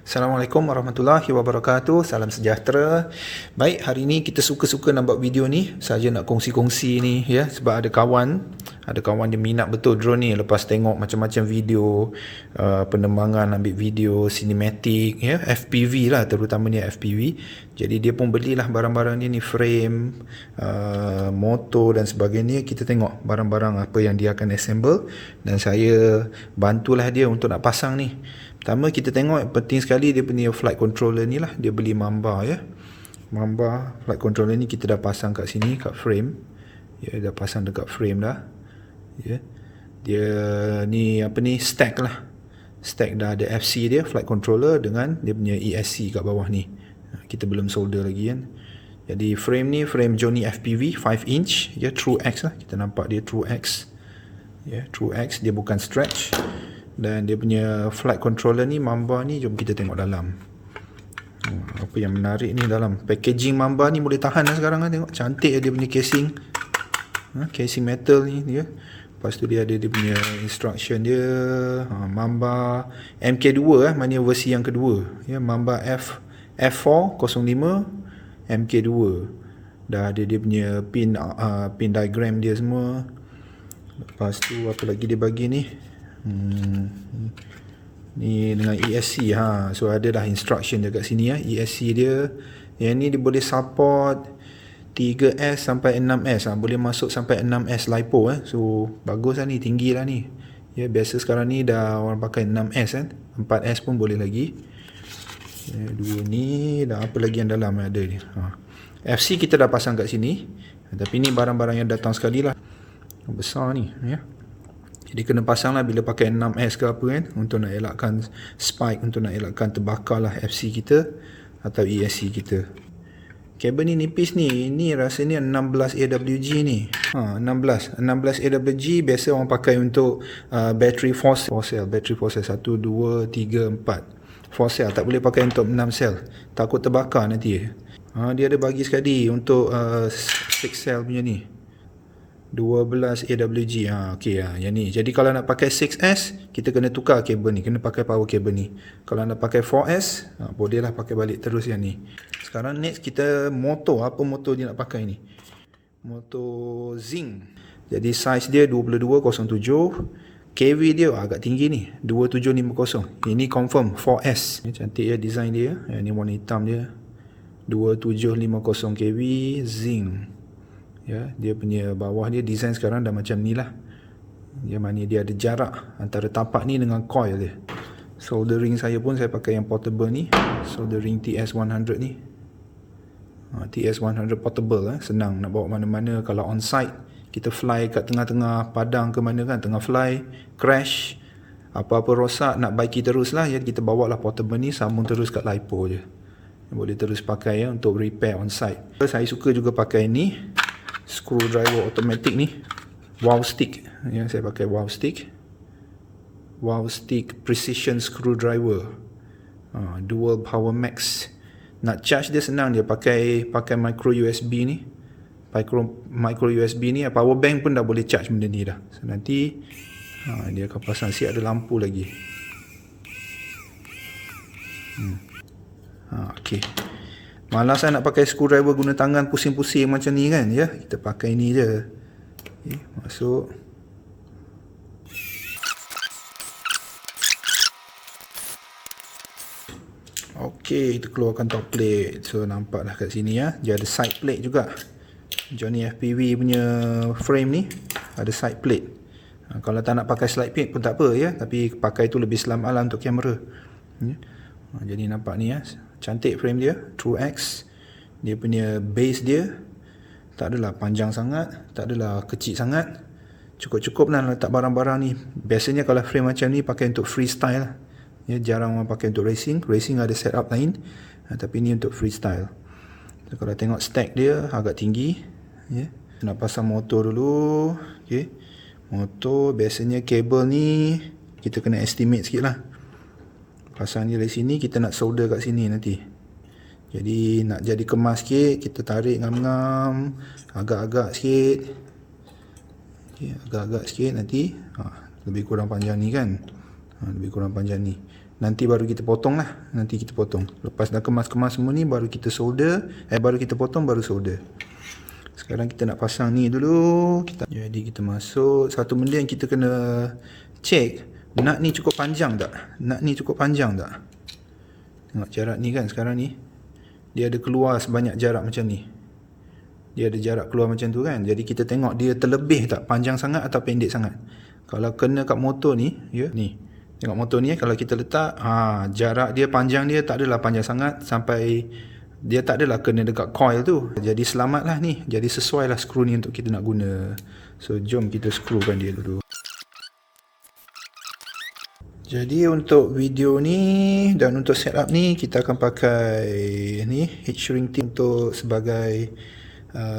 Assalamualaikum warahmatullahi wabarakatuh. Salam sejahtera. Baik, hari ni kita suka-suka nak buat video ni. Saja nak kongsi-kongsi ni ya, sebab ada kawan dia minat betul drone ni. Lepas tengok macam-macam video penerbangan, ambil video cinematic ya, FPV lah, terutamanya FPV. Jadi dia pun belilah barang-barang dia ni, frame, motor dan sebagainya. Kita tengok barang-barang apa yang dia akan assemble dan saya bantulah dia untuk nak pasang ni. Pertama kita tengok, penting sekali dia punya flight controller ni lah. Dia beli Mamba ya. Mamba flight controller ni kita dah pasang kat sini, kat frame. Ya, dah pasang dekat frame dah. Ya. Dia ni apa ni, stack lah. Stack dah ada FC dia, flight controller dengan dia punya ESC kat bawah ni. Kita belum solder lagi kan. Jadi frame ni frame Johnny FPV 5 inch ya, True X lah. Kita nampak dia True X. Ya, True X, dia bukan stretch. Dan dia punya flight controller ni, Mamba ni, jom kita tengok dalam. Apa yang menarik ni dalam packaging Mamba ni, boleh tahan lah sekarang kan. Tengok cantik dia punya casing. Casing metal ni dia. Lepas tu dia ada dia punya instruction dia. Mamba MK2 mana versi yang kedua ya, Mamba F405 MK2. Dah ada dia punya pin diagram dia semua. Lepas tu apa lagi dia bagi ni, ni dengan ESC so ada dah instruction dekat sini ya, ESC dia. Yang ni dia boleh support 3S sampai 6S boleh masuk sampai 6S LiPo so bagus lah ni, tinggi lah ni ya. Biasa sekarang ni dah orang pakai 6S kan, 4S pun boleh lagi ya. Dua ni dah, apa lagi yang dalam ada ni, FC kita dah pasang kat sini, tapi ni barang-barang yang datang sekali lah, besar ni ya. Jadi kena pasang lah bila pakai 6S ke apa kan, untuk nak elakkan spike, untuk nak elakkan terbakar lah FC kita atau ESC kita. Kabel ni nipis ni, ni rasanya 16 AWG ni. 16 AWG biasa orang pakai untuk battery 4 cell, battery 4 cell 1, 2, 3, 4 cell, tak boleh pakai untuk 6 cell, takut terbakar nanti. Dia ada bagi sekali untuk 6 cell punya ni, 12 AWG. Okey yang ni. Jadi kalau nak pakai 6S, kita kena tukar kabel ni, kena pakai power kabel ni. Kalau nak pakai 4S, bolehlah pakai balik terus yang ni. Sekarang next kita motor. Apa motor dia nak pakai ni? Motor Zing. Jadi size dia 2207. KV dia agak tinggi ni, 2750. Ini confirm 4S. Ini cantik ya design dia. Yang ni warna hitam dia. 2750 KV Zing. Ya, dia punya bawah dia design sekarang dah macam ni lah. Dia mana dia ada jarak antara tapak ni dengan coil dia. Soldering saya pun saya pakai yang portable ni, soldering TS100 ni. TS100 portable senang nak bawa mana-mana. Kalau on site kita fly kat tengah-tengah padang ke mana kan, tengah fly crash, apa-apa rosak nak baiki terus lah ya, kita bawa lah portable ni, sambung terus kat LiPo je. Boleh terus pakai ya untuk repair on site. Saya suka juga pakai ni, screwdriver automatic ni, wow stick ya, saya pakai wow stick precision screwdriver, dual power max. Nak charge dia senang, dia pakai micro USB ni, micro USB ni, power bank pun dah boleh charge benda ni dah. So nanti dia akan pasang, siap ada lampu lagi. Okey. Malas nak pakai screwdriver guna tangan pusing-pusing macam ni kan ya. Kita pakai ni je. Okay, masuk. Okey, kita keluarkan top plate. So nampak dah kat sini ya. Dia ada side plate juga. Johnny FPV punya frame ni ada side plate. Kalau tak nak pakai slide plate pun tak apa ya, tapi pakai tu lebih selamat lah untuk kamera ya. Jadi nampak ni ya, cantik frame dia, True X. Dia punya base dia tak adalah panjang sangat, tak adalah kecil sangat, cukup-cukup lah letak barang-barang ni. Biasanya kalau frame macam ni pakai untuk freestyle ya, jarang orang pakai untuk racing ada setup lain, tapi ni untuk freestyle. So, kalau tengok stack dia agak tinggi ya. Nak pasang motor dulu. Okay. Motor biasanya kabel ni kita kena estimate sikit lah. Pasang dia dari sini, kita nak solder kat sini nanti. Jadi nak jadi kemas sikit, kita tarik ngam-ngam, agak-agak sikit. Okay, agak-agak sikit nanti lebih kurang panjang ni kan. Lebih kurang panjang ni. nanti baru kita potong lah. Nanti kita potong. Lepas dah kemas-kemas semua ni, baru kita solder. Baru kita potong, baru solder. Sekarang kita nak pasang ni dulu. Jadi kita masuk. Satu benda yang kita kena check, nut ni cukup panjang tak? Nut ni cukup panjang tak? Tengok jarak ni kan sekarang ni. Dia ada keluar sebanyak jarak macam ni. Dia ada jarak keluar macam tu kan. Jadi kita tengok dia terlebih tak, panjang sangat atau pendek sangat. Kalau kena kat motor ni, ya, ni. Tengok motor ni, kalau kita letak, jarak dia, panjang dia tak adalah panjang sangat sampai dia tak adalah kena dekat coil tu. Jadi selamat lah ni. Jadi sesuai lah skru ni untuk kita nak guna. So jom kita skrukan dia dulu. Jadi untuk video ni dan untuk setup ni, kita akan pakai ni heat-shrink tip untuk sebagai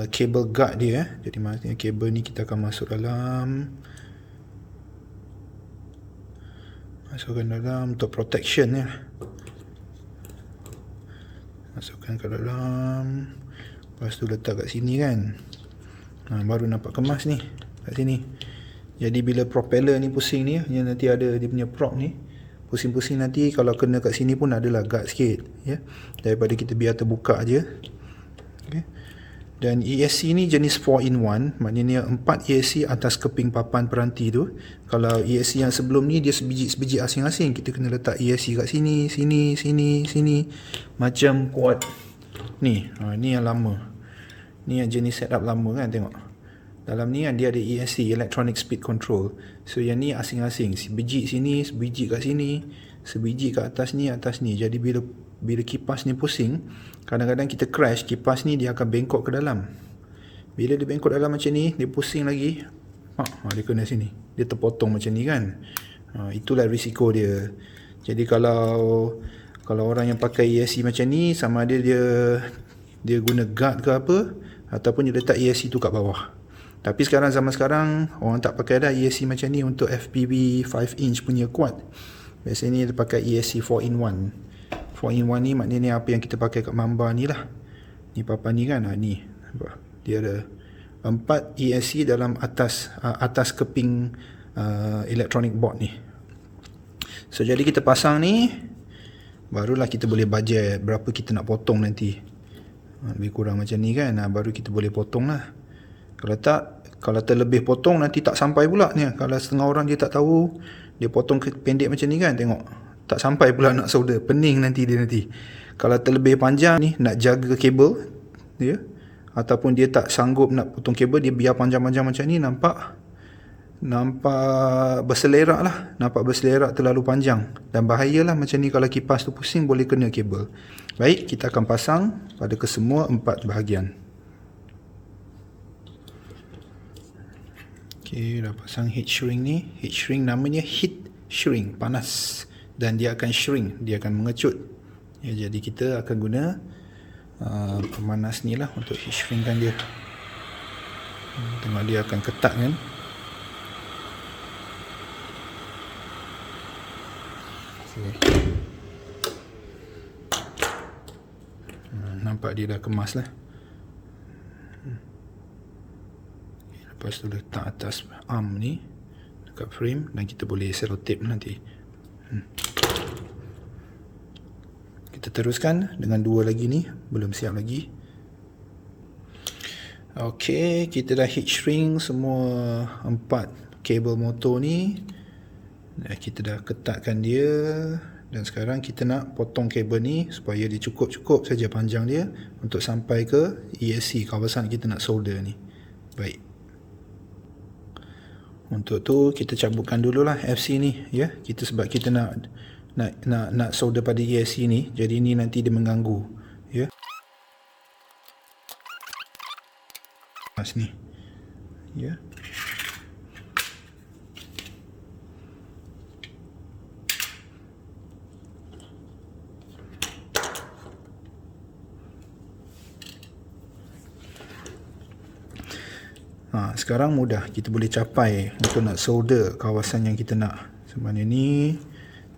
cable guard dia. Jadi maksudnya kabel ni kita akan masukkan dalam untuk protection ya. Masukkan ke dalam. Lepas tu letak kat sini kan. Baru nampak kemas ni kat sini. Jadi bila propeller ni pusing ni, yang nanti ada dia punya prop ni, pusing-pusing nanti, kalau kena kat sini pun adalah guard sikit ya. Daripada kita biar terbuka je. Okay. Dan ESC ni jenis 4-in-1, maknanya 4 ESC atas keping papan peranti tu. Kalau ESC yang sebelum ni dia sebiji-sebiji asing-asing, kita kena letak ESC kat sini, sini, macam kuat ni. Ni yang lama, ni yang jenis setup lama kan. Tengok dalam ni kan dia ada ESC, Electronic Speed Control. So yang ni asing-asing, sebiji sini, sebiji kat sini, sebiji kat atas ni. Jadi bila kipas ni pusing, kadang-kadang kita crash, kipas ni dia akan bengkok ke dalam. Bila dia bengkok dalam macam ni, dia pusing lagi, dia kena sini, dia terpotong macam ni kan. Itulah risiko dia. Jadi kalau orang yang pakai ESC macam ni, sama ada dia guna guard ke apa, ataupun dia letak ESC tu kat bawah. Tapi zaman sekarang orang tak pakai dah ESC macam ni untuk FPV 5 inch punya quad. Biasanya dia pakai ESC 4-in-1. 4-in-1 ni maknanya apa yang kita pakai kat Mamba ni lah. Ni papan ni kan. Ni dia ada 4 ESC dalam atas keping electronic board ni. So jadi kita pasang ni, barulah kita boleh budget berapa kita nak potong nanti. Lebih kurang macam ni kan. Baru kita boleh potong lah. Kalau tak, kalau terlebih potong nanti tak sampai pula ni. Kalau setengah orang dia tak tahu, dia potong pendek macam ni kan, tengok tak sampai pula nak solder, pening nanti dia nanti. Kalau terlebih panjang ni, nak jaga kabel dia, ataupun dia tak sanggup nak potong kabel, dia biar panjang-panjang macam ni, nampak berselerak lah, nampak berselerak terlalu panjang, dan bahayalah macam ni. Kalau kipas tu pusing boleh kena kabel. Baik, kita akan pasang pada kesemua 4 bahagian. Okay, dah pasang heat shrink ni. Heat shrink namanya heat shrink, panas, dan dia akan shrink, dia akan mengecut ya. Jadi kita akan guna pemanas ni lah untuk heat shrinkkan dia. Tengok dia akan ketat kan. Okay. Nampak dia dah kemas lah. Lepas tu letak atas arm ni dekat frame, dan kita boleh sellotape nanti. Kita teruskan dengan 2 lagi ni, belum siap lagi. Okey, kita dah heat shrink semua 4 kabel motor ni. Kita dah ketatkan dia, dan sekarang kita nak potong kabel ni supaya dia cukup saja panjang dia untuk sampai ke ESC, kawasan kita nak solder ni. Baik. Untuk tu kita cabutkan dululah FC ni ya. Sebab kita nak solder pada ESC ni, jadi ni nanti dia mengganggu ya. Mas ni ya. Sekarang mudah, kita boleh capai untuk nak solder kawasan yang kita nak. Sebenarnya ni,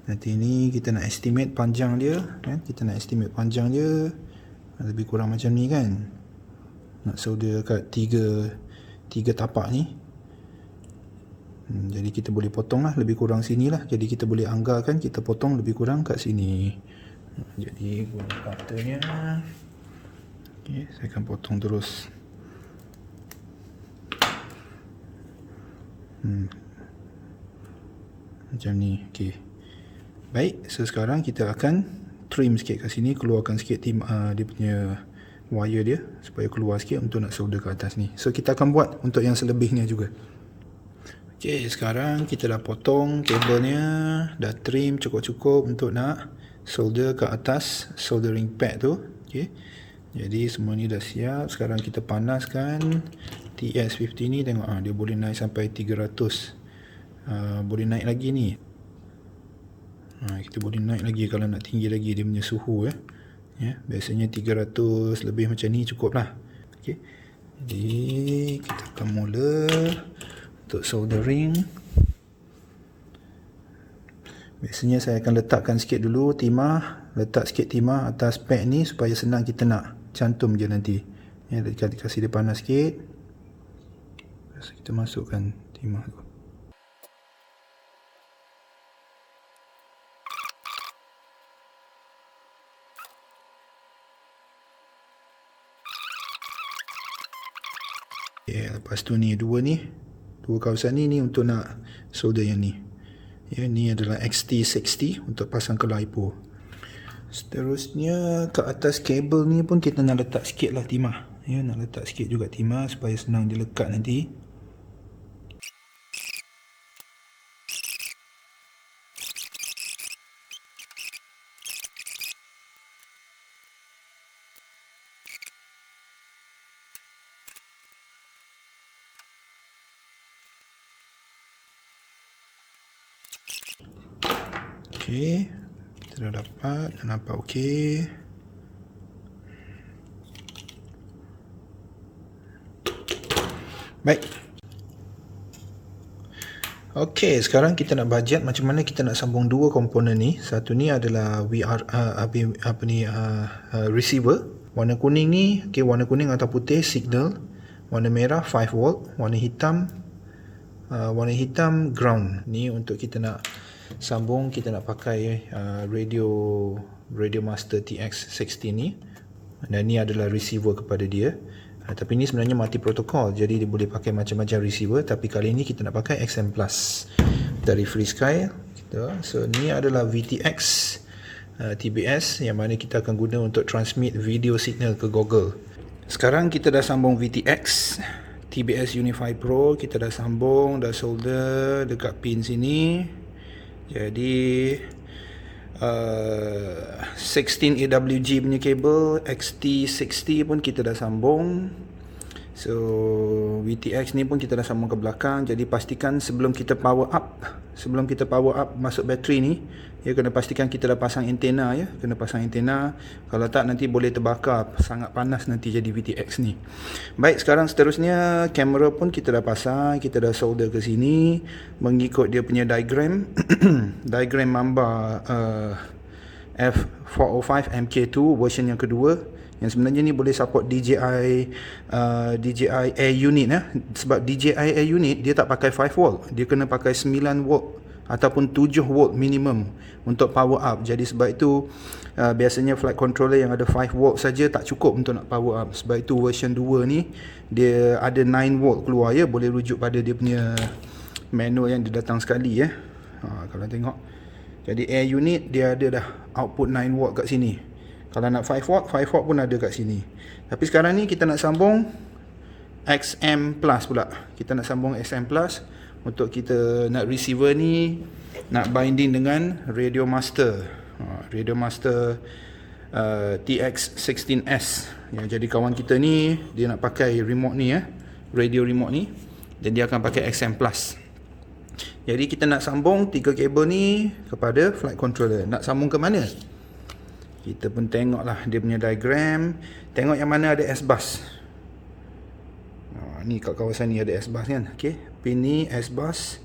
nanti ni kita nak estimate panjang dia kan? Kita nak estimate panjang dia lebih kurang macam ni kan. Nak solder kat tiga tapak ni. Jadi kita boleh potong lah lebih kurang sini lah. Jadi kita boleh anggarkan kita potong lebih kurang kat sini. Jadi guna cutternya. Okay, saya akan potong terus. Macam ni. Okay. Baik, so sekarang kita akan trim sikit kat sini, keluarkan sikit dia punya wire dia supaya keluar sikit untuk nak solder ke atas ni. So kita akan buat untuk yang selebihnya juga. Okay, sekarang kita dah potong kabelnya, dah trim cukup-cukup untuk nak solder ke atas soldering pad tu. Okay, jadi semua ni dah siap. Sekarang kita panaskan TS50 ni, tengok dia boleh naik sampai 300. Boleh naik lagi ni. Kita boleh naik lagi kalau nak tinggi lagi dia punya suhu ya. Biasanya 300 lebih macam ni cukup lah. Okay. Jadi kita akan mula untuk soldering. Biasanya saya akan letakkan sikit dulu timah, letak sikit timah atas pad ni supaya senang kita nak cantum je nanti. Ya, kita kasih dia panas sikit. Lepas kita masukkan timah tu. Lepas tu ni dua kawasan ni untuk nak solder yang ni. Ya, ni adalah XT60 untuk pasang ke LiPo. Seterusnya ke atas kabel ni pun kita nak letak sikit lah timah. Ya, nak letak sikit juga timah supaya senang dia lekat nanti. Okey, kita dah nampak okey. Baik. Okey, sekarang kita nak bajet macam mana kita nak sambung dua komponen ni. Satu ni adalah receiver. Warna kuning ni, okey, warna kuning atau putih signal. Warna merah 5 volt, warna hitam ground. Ni untuk kita nak sambung, kita nak pakai radio master TX60 ni, dan ni adalah receiver kepada dia. Tapi ni sebenarnya multi protokol, jadi dia boleh pakai macam-macam receiver, tapi kali ni kita nak pakai XM Plus dari FreeSky. So ni adalah VTX TBS yang mana kita akan guna untuk transmit video signal ke Google. Sekarang kita dah sambung VTX TBS Unify Pro, kita dah sambung, dah solder dekat pin sini. Jadi 16 AWG punya kabel XT60 pun kita dah sambung. So VTX ni pun kita dah sambung ke belakang. Jadi pastikan sebelum kita power up masuk bateri ni, ya, kena pastikan kita dah pasang antena, ya, kena pasang antena. Kalau tak nanti boleh terbakar, sangat panas nanti jadi VTX ni. Baik, sekarang seterusnya kamera pun kita dah pasang, kita dah solder ke sini mengikut dia punya diagram diagram Mamba F405 MK2 version yang kedua, yang sebenarnya ni boleh support DJI Air unit, sebab DJI Air unit dia tak pakai 5 volt, dia kena pakai 9 volt ataupun 7 volt minimum untuk power up. Jadi sebab itu biasanya flight controller yang ada 5 volt saja tak cukup untuk nak power up. Sebab itu version 2 ni dia ada 9 volt keluar, ya, boleh rujuk pada dia punya manual yang dia datang sekali, ya. Kalau tengok, jadi air unit dia ada dah output 9 volt kat sini. Kalau nak 5 volt pun ada kat sini. Tapi sekarang ni kita nak sambung XM Plus pula. Kita nak sambung XM Plus untuk kita nak receiver ni nak binding dengan Radio Master. Radio Master TX16S. Ya, jadi kawan kita ni dia nak pakai remote ni, radio remote ni, dan dia akan pakai XM Plus. Jadi kita nak sambung 3 kabel ni kepada flight controller. Nak sambung ke mana? Kita pun tengoklah dia punya diagram. Tengok yang mana ada S-bus. Ni kat kawasan ni ada S-bus kan. Okay, pin ni S-bus.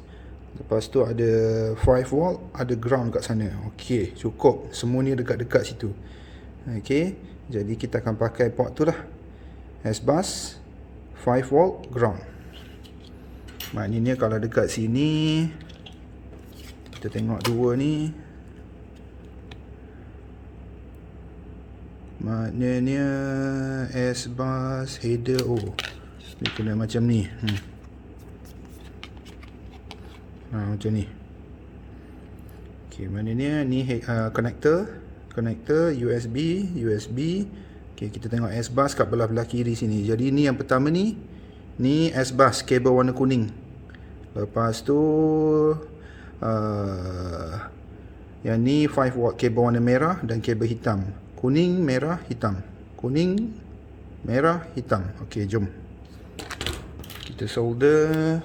Lepas tu ada 5 volt, ada ground kat sana. Okay, cukup. Semua ni dekat-dekat situ. Okay, jadi kita akan pakai port tu lah. S-bus, 5 volt, ground. Maknanya kalau dekat sini, kita tengok dua ni, maknanya S-bus header, dia kena macam ni. Macam ni. Okay, maknanya ni connector USB. Okay, kita tengok S-bus kat belah kiri sini. Jadi ni yang pertama ni S-bus, kabel warna kuning. Lepas tu yang ni 5 watt kabel warna merah dan kabel hitam. Kuning, merah, hitam. Kuning, merah, hitam. Okey, jom kita solder.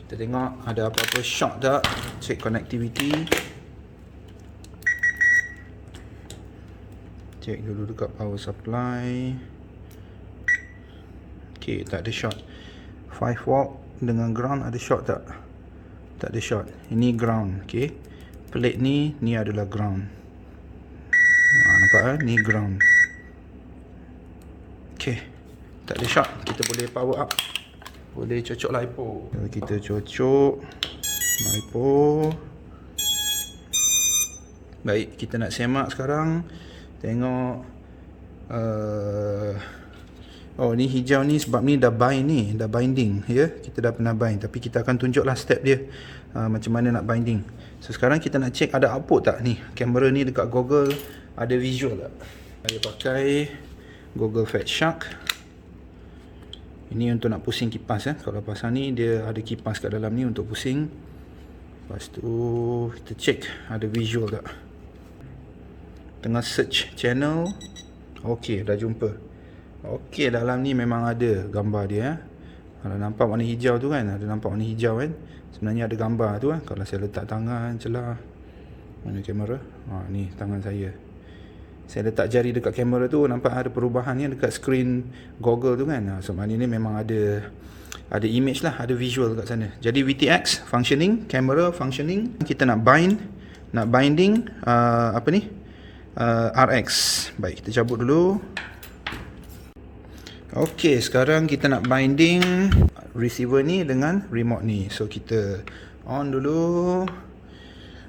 Kita tengok ada apa-apa short tak. Check connectivity. Check dulu dekat power supply. Okay, tak ada short. 5 volt dengan ground ada short tak? Tak ada short. Ini ground. Okay, plate ni adalah ground. Nampak ni ground. Okay, tak ada short. Kita boleh power up. Boleh cocok LiPo. Kita cocok LiPo. Baik, kita nak sekarang. Tengok ni hijau ni sebab ni dah binding ya. Kita dah pernah bind, tapi kita akan tunjuklah step dia macam mana nak binding. So sekarang kita nak check ada output tak ni. Kamera ni dekat Google ada visual tak. Saya pakai Google Fat Shark. Ini untuk nak pusing kipas ya. Kalau pasang ni dia ada kipas kat dalam ni untuk pusing. Lepas tu kita check ada visual tak. Tengah search channel. Okey, dah jumpa. Okey, dalam ni memang ada gambar dia ya. Kalau nampak warna hijau tu kan, ada nampak warna hijau kan. Sebenarnya ada gambar tu kan. Kalau saya letak tangan celah. Mana kamera? Ni tangan saya. Saya letak jari dekat kamera tu, nampak ada perubahannya dekat screen Google tu kan. So maknanya memang ada image lah, ada visual kat sana. Jadi VTX functioning, kamera functioning. Kita nak binding RX. Baik, kita cabut dulu. Okey, sekarang kita nak binding receiver ni dengan remote ni. So kita on dulu.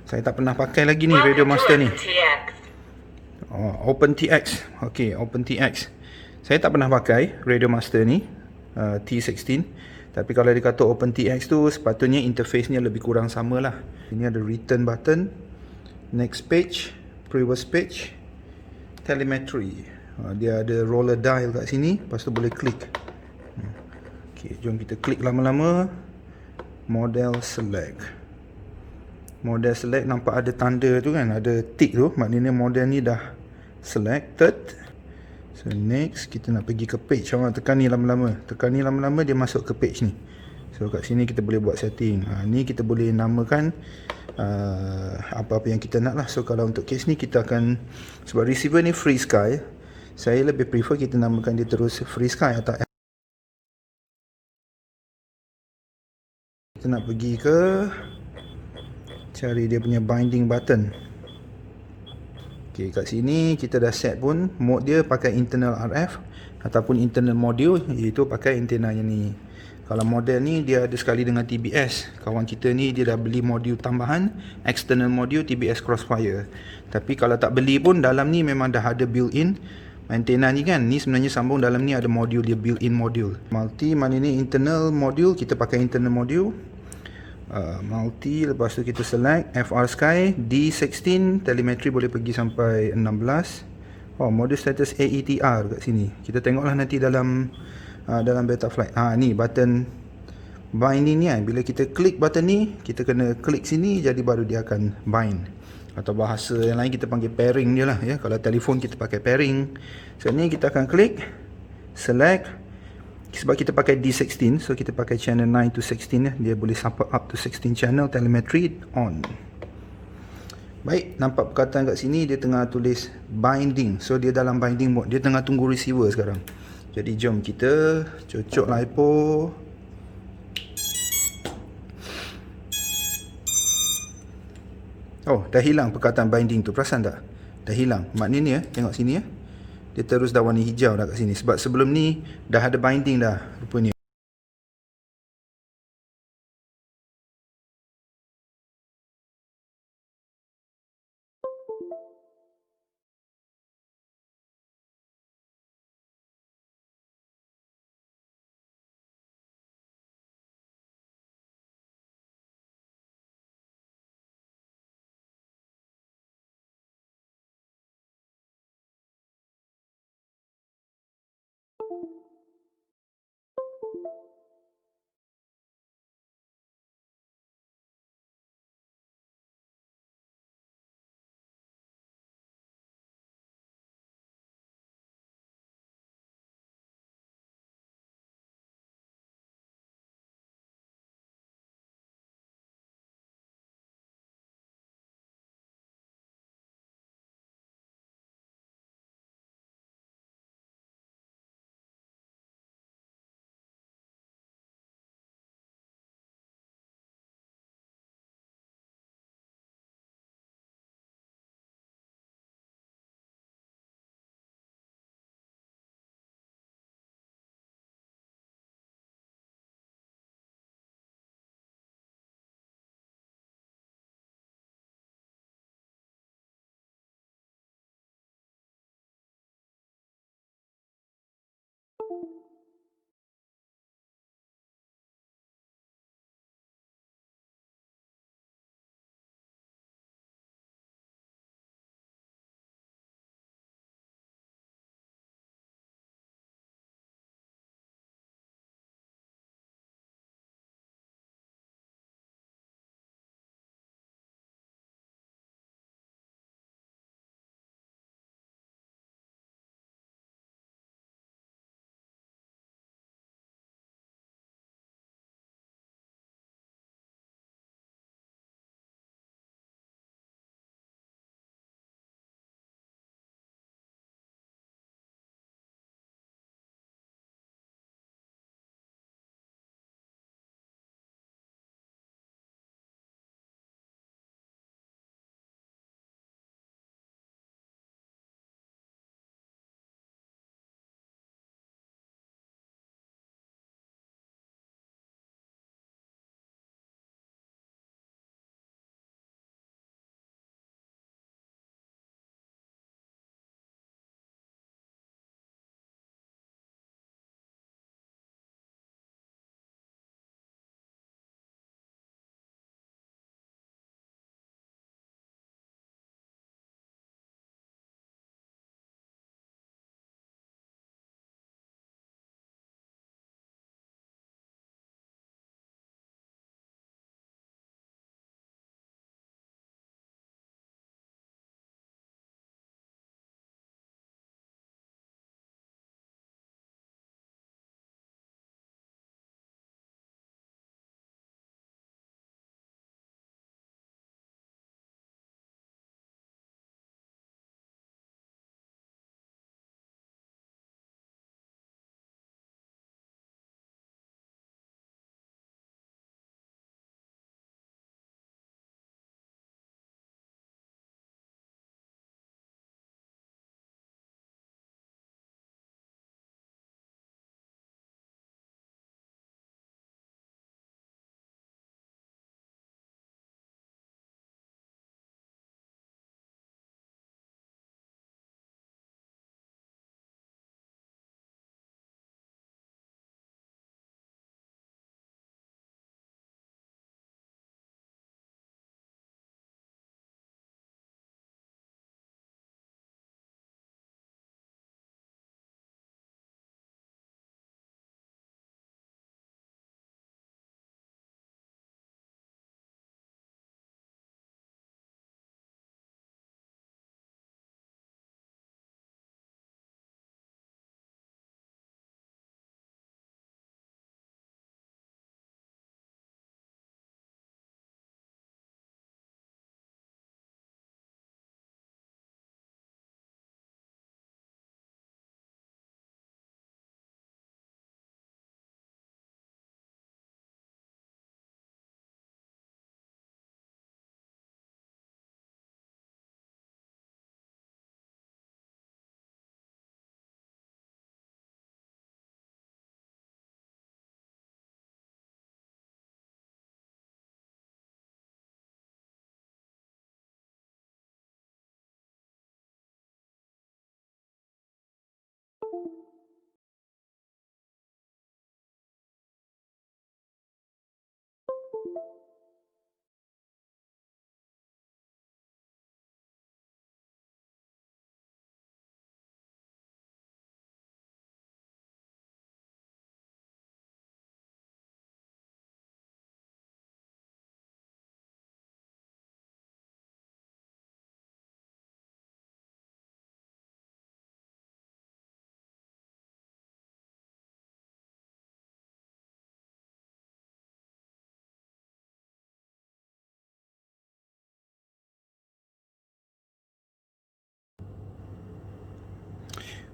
Saya tak pernah pakai lagi ni Radio Master ni. OpenTX. Okey, OpenTX. Saya tak pernah pakai Radio Master ni T16. Tapi kalau dia kata OpenTX tu, sepatutnya interface-nya lebih kurang sama lah. Ini ada return button, next page, previous page, telemetry. Dia ada roller dial kat sini. Lepas tu boleh klik. Okey, jom kita klik lama-lama. Model select. Model select nampak ada tanda tu kan, ada tick tu, maknanya model ni dah selected. So next kita nak pergi ke page. Tekan ni lama-lama dia masuk ke page ni. So kat sini kita boleh buat setting. Ni kita boleh namakan apa-apa yang kita nak lah. So kalau untuk case ni kita akan, sebab receiver ni FreeSky, saya lebih prefer kita namakan dia terus FreeSky atau kita nak pergi ke cari dia punya binding button. Okey, kat sini kita dah set pun mode dia pakai internal RF ataupun internal module, iaitu pakai antena yang ni. Kalau model ni dia ada sekali dengan TBS. Kawan kita ni dia dah beli modul tambahan, external module TBS Crossfire. Tapi kalau tak beli pun dalam ni memang dah ada built-in antena ni kan. Ni sebenarnya sambung dalam ni ada modul dia, built-in module. Multi mana ni internal module, kita pakai internal module. Multi, lepas tu kita select FrSky D16, telemetri boleh pergi sampai 16. Module status AETR kat sini. Kita tengoklah nanti dalam Betaflight. Ni button binding ni kan. Bila kita klik button ni, kita kena klik sini, jadi baru dia akan bind. Atau bahasa yang lain kita panggil pairing dia lah ya. Kalau telefon kita pakai pairing. So ni kita akan klik select. Sebab kita pakai D16, so kita pakai channel 9 to 16 ya. Dia boleh support up to 16 channel, telemetry on. Baik, nampak perkataan kat sini dia tengah tulis binding. So dia dalam binding mode, dia tengah tunggu receiver sekarang. Jadi jom kita cocok LiPo. Oh, dah hilang perkataan binding tu, perasan tak? Dah hilang. Maknanya tengok sini ya. Dia terus dah warna hijau dah kat sini. Sebab sebelum ni dah ada binding dah rupanya.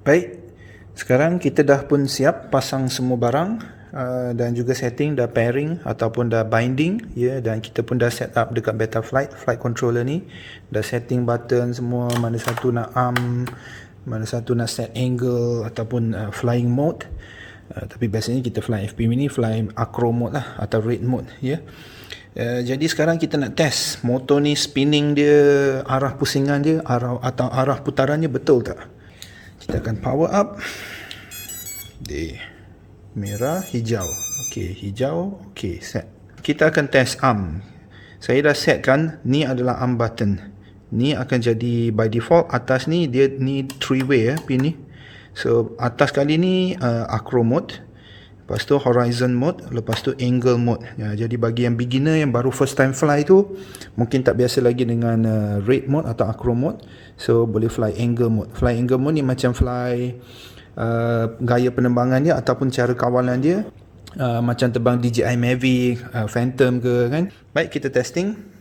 Baik, sekarang kita dah pun siap pasang semua barang dan juga setting dah pairing ataupun dah binding ya, dan kita pun dah set up dekat Betaflight flight controller ni, dah setting button semua, mana satu nak arm, mana satu nak set angle ataupun flying mode. Tapi biasanya kita fly FP mini fly acro mode lah atau raid mode ya. Jadi sekarang kita nak test motor ni spinning dia, arah pusingan dia, atau arah putarannya betul tak. Kita akan power up. Merah, hijau. Okey, hijau. Okey, set. Kita akan test arm. Saya dah set kan, ni adalah arm button. Ni akan jadi by default, atas ni dia ni 3-way pin ni. So atas kali ni acro mode, lepas tu horizon mode, lepas tu angle mode ya. Jadi bagi yang beginner yang baru first time fly tu, mungkin tak biasa lagi dengan raid mode atau acro mode, so boleh fly angle mode. Fly angle mode ni macam fly gaya penerbangan dia ataupun cara kawalan dia, macam terbang DJI Mavic, Phantom ke kan. Baik, kita testing.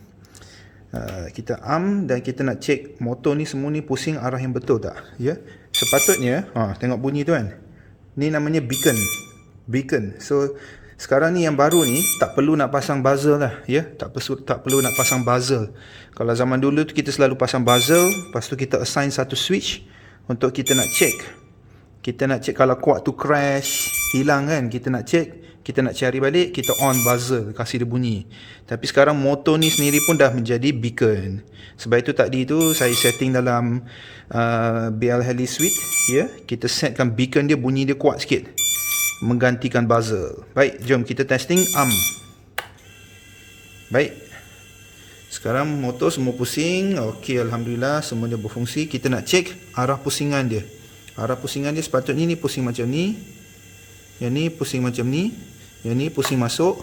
Kita arm dan kita nak check motor ni semua ni pusing arah yang betul tak ya. Sepatutnya tengok bunyi tu kan, ni namanya beacon. So sekarang ni yang baru ni tak perlu nak pasang buzzer lah ya, tak perlu nak pasang buzzer. Kalau zaman dulu tu kita selalu pasang buzzer, lepas tu kita assign satu switch untuk kita nak check kalau kuat tu crash, hilang kan, kita nak check, kita nak cari balik, kita on buzzer, kasih dia bunyi. Tapi sekarang motor ni sendiri pun dah menjadi beacon. Sebab itu tadi tu saya setting dalam BL Heli Suite ya, kita setkan beacon dia, bunyi dia kuat sikit, menggantikan buzzer. Baik, jom kita testing arm. Baik, sekarang motor semua pusing. Okey, Alhamdulillah semuanya berfungsi. Kita nak check arah pusingan dia. Arah pusingan dia sepatutnya ni pusing macam ni, yang ni pusing macam ni, yang ni pusing masuk,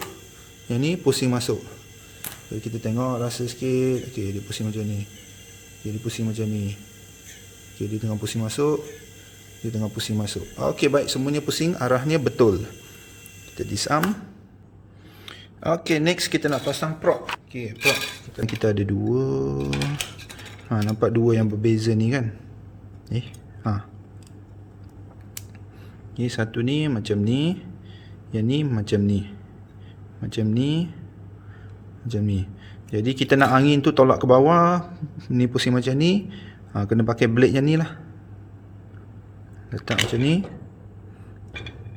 yang ni pusing masuk. Jadi kita tengok, rasa sikit. Okey, dia pusing macam ni, dia pusing macam ni. Okey, dia tengah pusing masuk, dia tengah pusing masuk. Okey, baik, semuanya pusing, arahnya betul. Kita disarm. Okey, next kita nak pasang prop. Okey, prop. Kita ada dua. Nampak dua yang berbeza ni kan? Ni satu ni macam ni, yang ni macam ni, macam ni, macam ni. Jadi kita nak angin tu tolak ke bawah, ni pusing macam ni, kena pakai blade yang ni lah. Letak macam ni,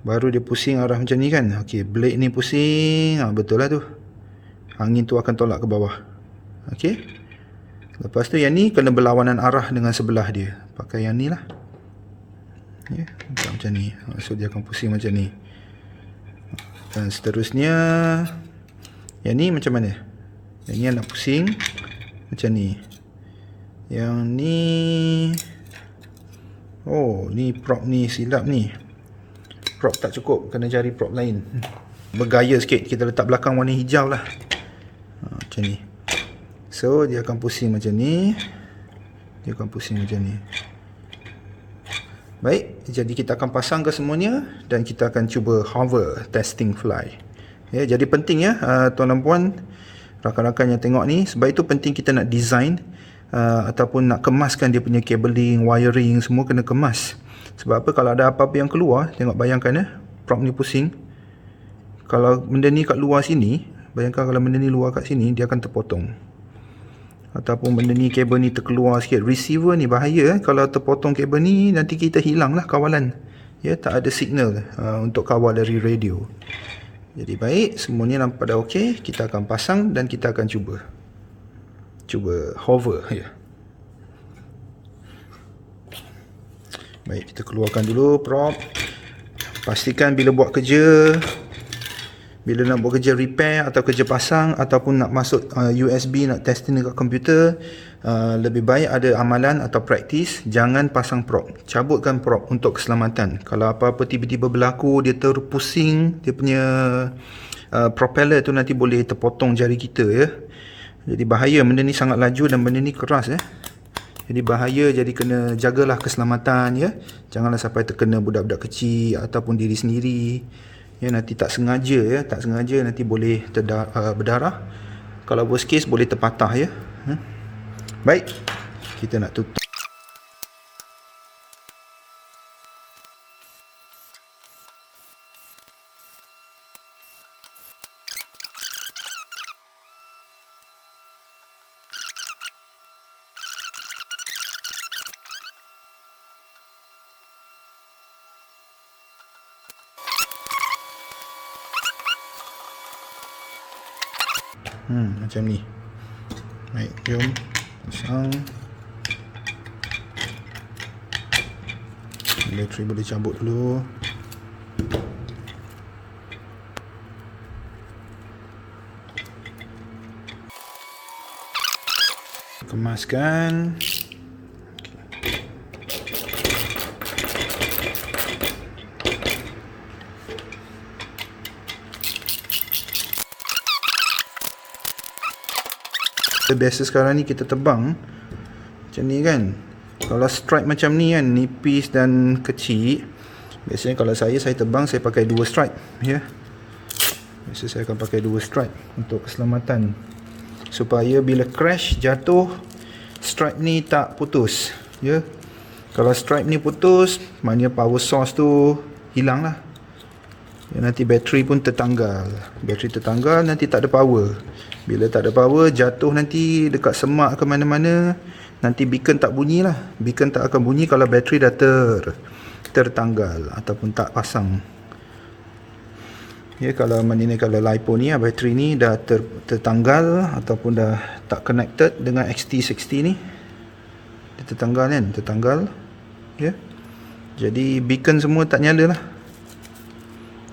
baru dia pusing arah macam ni kan. Okey, blade ni pusing, betul lah tu, angin tu akan tolak ke bawah. Okey, lepas tu yang ni kena berlawanan arah dengan sebelah dia, pakai yang ni lah ya, macam ni. So dia akan pusing macam ni. Dan seterusnya yang ni macam mana, yang ni nak pusing macam ni, yang ni ni prop ni silap ni, prop tak cukup, kena cari prop lain bergaya sikit, kita letak belakang warna hijau lah macam ni. So dia akan pusing macam ni, dia akan pusing macam ni. Baik, jadi kita akan pasang ke semuanya dan kita akan cuba hover testing fly ya. Jadi penting ya tuan dan puan, rakan-rakan yang tengok ni, sebab itu penting kita nak design ataupun nak kemaskan dia punya cabling, wiring, semua kena kemas. Sebab apa, kalau ada apa-apa yang keluar, tengok, bayangkan prop ni pusing, kalau benda ni kat luar sini, bayangkan kalau benda ni luar kat sini, dia akan terpotong. Ataupun benda ni, kabel ni terkeluar sikit, receiver ni bahaya kalau terpotong kabel ni, nanti kita hilang lah kawalan ya, tak ada signal untuk kawal dari radio. Jadi baik, semuanya nampak dah okey, kita akan pasang dan kita akan cuba hover ya. Baik, kita keluarkan dulu prop. Pastikan bila buat kerja, bila nak buat kerja repair atau kerja pasang ataupun nak masuk USB, nak testing dekat komputer, lebih baik ada amalan atau praktis, jangan pasang prop. Cabutkan prop untuk keselamatan. Kalau apa-apa tiba-tiba berlaku, dia terpusing, dia punya propeller tu nanti boleh terpotong jari kita ya. Jadi bahaya, benda ni sangat laju dan benda ni keras ya. Jadi bahaya, jadi kena jagalah keselamatan ya. Janganlah sampai terkena budak-budak kecil ataupun diri sendiri. Ya, nanti tak sengaja ya, tak sengaja nanti boleh berdarah. Kalau worst case boleh terpatah ya. Baik, kita nak tutup. Macam ni. Baik, jom pasang. Bateri boleh cabut dulu. Kemaskan. Biasa sekarang ni kita tebang macam ni kan. Kalau stripe macam ni kan, nipis dan kecil, biasanya kalau saya tebang, saya pakai 2 stripe ya. Biasa saya akan pakai 2 stripe untuk keselamatan, supaya bila crash jatuh, stripe ni tak putus ya. Kalau stripe ni putus, maknanya power source tu hilang lah ya, nanti bateri pun tertanggal. Bateri tertanggal, nanti tak ada power. Bila tak ada power, jatuh nanti dekat semak ke mana-mana, nanti beacon tak bunyi lah. Beacon tak akan bunyi kalau bateri dah tertanggal ataupun tak pasang ya. Kalau maknanya kalau LiPo ni, bateri ni dah tertanggal ataupun dah tak connected dengan XT60 ni, dia tertanggal kan, tertanggal ya. Jadi beacon semua tak nyala lah.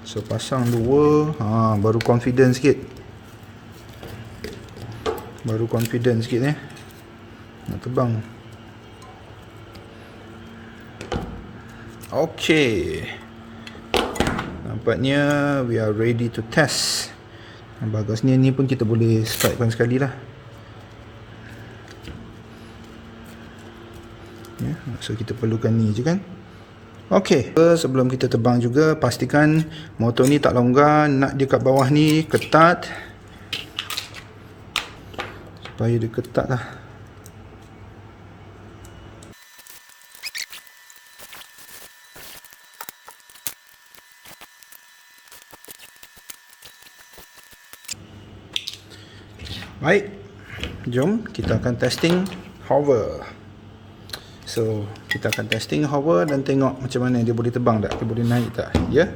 So pasang 2, baru confident sikit. Baru confident sikit nak tebang. Okay, nampaknya we are ready to test. Bagusnya ni pun kita boleh stripekan sekali lah ya. So kita perlukan ni je kan. Okay, sebelum kita tebang juga, pastikan motor ni tak longgar. Nak dia kat bawah ni ketat, supaya dia ketat lah. Baik, jom kita akan testing hover. So kita akan testing hover dan tengok macam mana dia boleh terbang tak, dia boleh naik tak ya.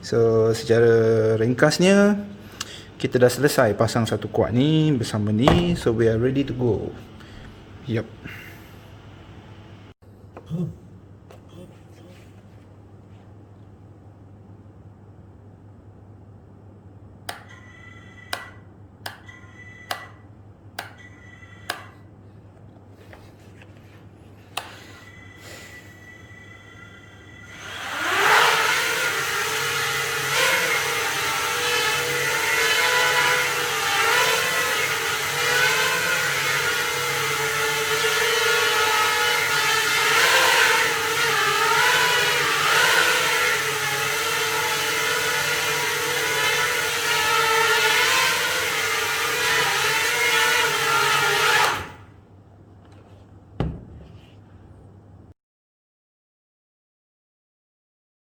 So secara ringkasnya, kita dah selesai pasang satu quad ni bersama ni. So we are ready to go. Yup.